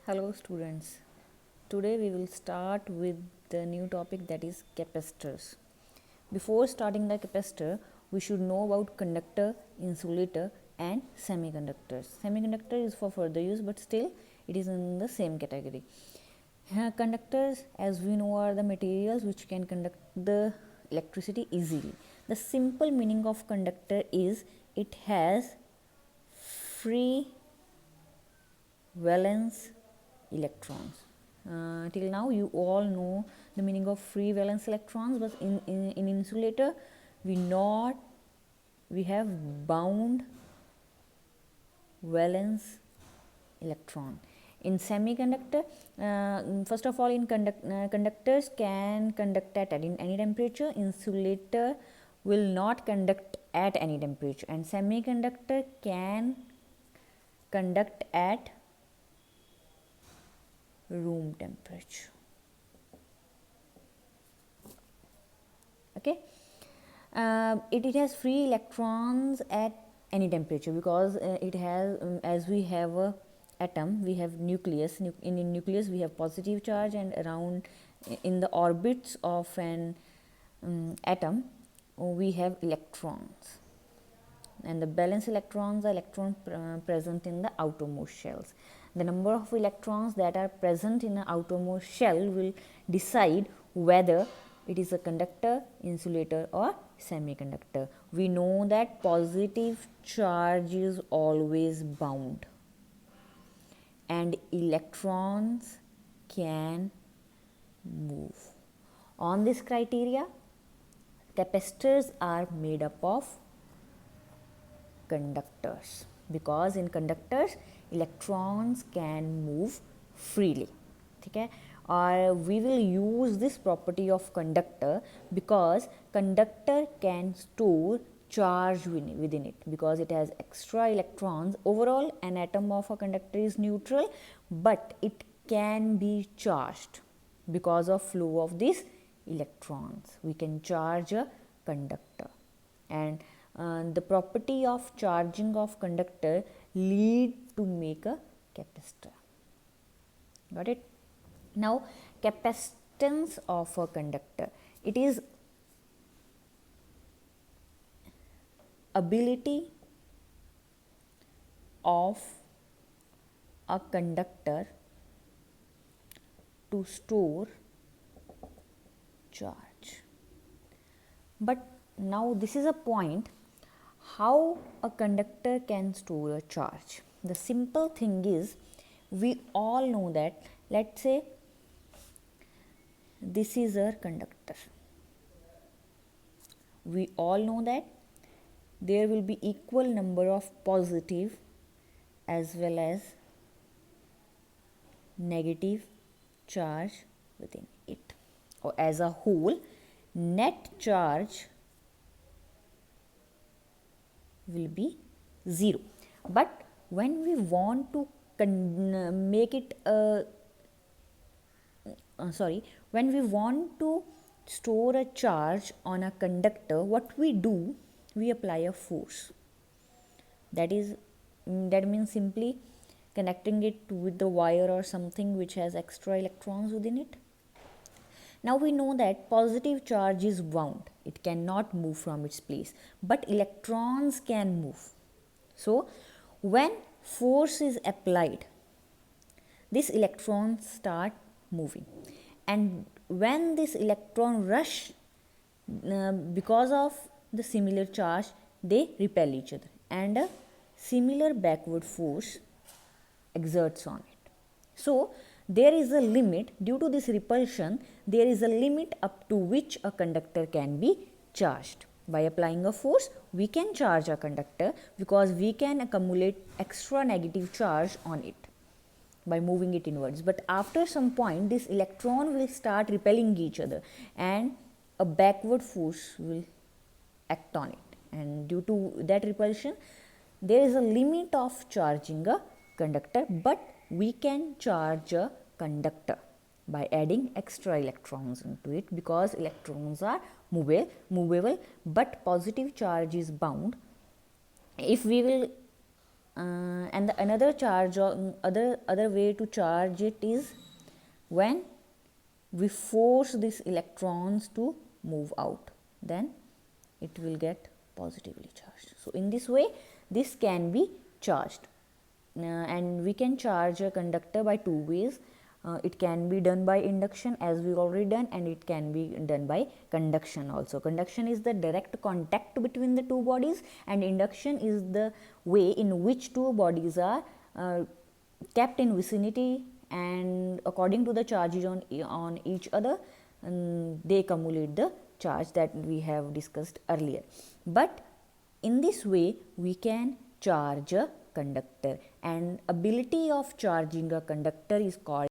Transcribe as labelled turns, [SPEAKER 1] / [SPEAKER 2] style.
[SPEAKER 1] Hello students, today we will start with the new topic, that is capacitors. Before starting the capacitor, we should know about conductor, insulator and semiconductors. Semiconductor is for further use, but still it is in the same category. Conductors, as we know, are the materials which can conduct the electricity easily. The simple meaning of conductor is it has free valence electrons. Till now you all know the meaning of free valence electrons, but in insulator we have bound valence electron. In semiconductor, first of all, in conductors can conduct at any temperature. Insulator will not conduct at any temperature, and semiconductor can conduct at room temperature. Okay, it has free electrons at any temperature because it has as we have a atom, we have nucleus. In nucleus we have positive charge, and around in the orbits of an atom we have electrons, and the valence electrons are present in the outermost shells. The number of electrons that are present in an outermost shell will decide whether it is a conductor, insulator or semiconductor. We know that positive charge is always bound and electrons can move. On this criteria, capacitors are made up of conductors, because in conductors electrons can move freely. Okay, or we will use this property of conductor because conductor can store charge within it, because it has extra electrons. Overall an atom of a conductor is neutral, but it can be charged because of flow of these electrons. We can charge a conductor, and the property of charging of conductor lead to make a capacitor. Got it? Now, capacitance of a conductor, it is ability of a conductor to store charge. But now this is a point, how a conductor can store a charge. The simple thing is, we all know that, let's say this is a conductor. We all know that there will be equal number of positive as well as negative charge within it, or as a whole net charge will be 0. But when we want to make it when we want to store a charge on a conductor, what we do, we apply a force. That means simply connecting it with the wire or something which has extra electrons within it. Now we know that positive charge is bound, it cannot move from its place, but electrons can move. So when force is applied, these electrons start moving, and when this electron rush, because of the similar charge, they repel each other, and a similar backward force exerts on it. So there is a limit, due to this repulsion, there is a limit up to which a conductor can be charged. By applying a force, we can charge a conductor because we can accumulate extra negative charge on it by moving it inwards. But after some point, this electron will start repelling each other, and a backward force will act on it, and due to that repulsion, there is a limit of charging a conductor. But we can charge a conductor by adding extra electrons into it, because electrons are movable, but positive charge is bound. If we will and the another charge or other way to charge it is when we force these electrons to move out, then it will get positively charged. So in this way this can be charged. And we can charge a conductor by two ways. It can be done by induction as we already done, and it can be done by conduction also. Conduction is the direct contact between the two bodies, and induction is the way in which two bodies are kept in vicinity, and according to the charges on each other, they accumulate the charge that we have discussed earlier. But in this way we can charge a conductor, and ability of charging a conductor is called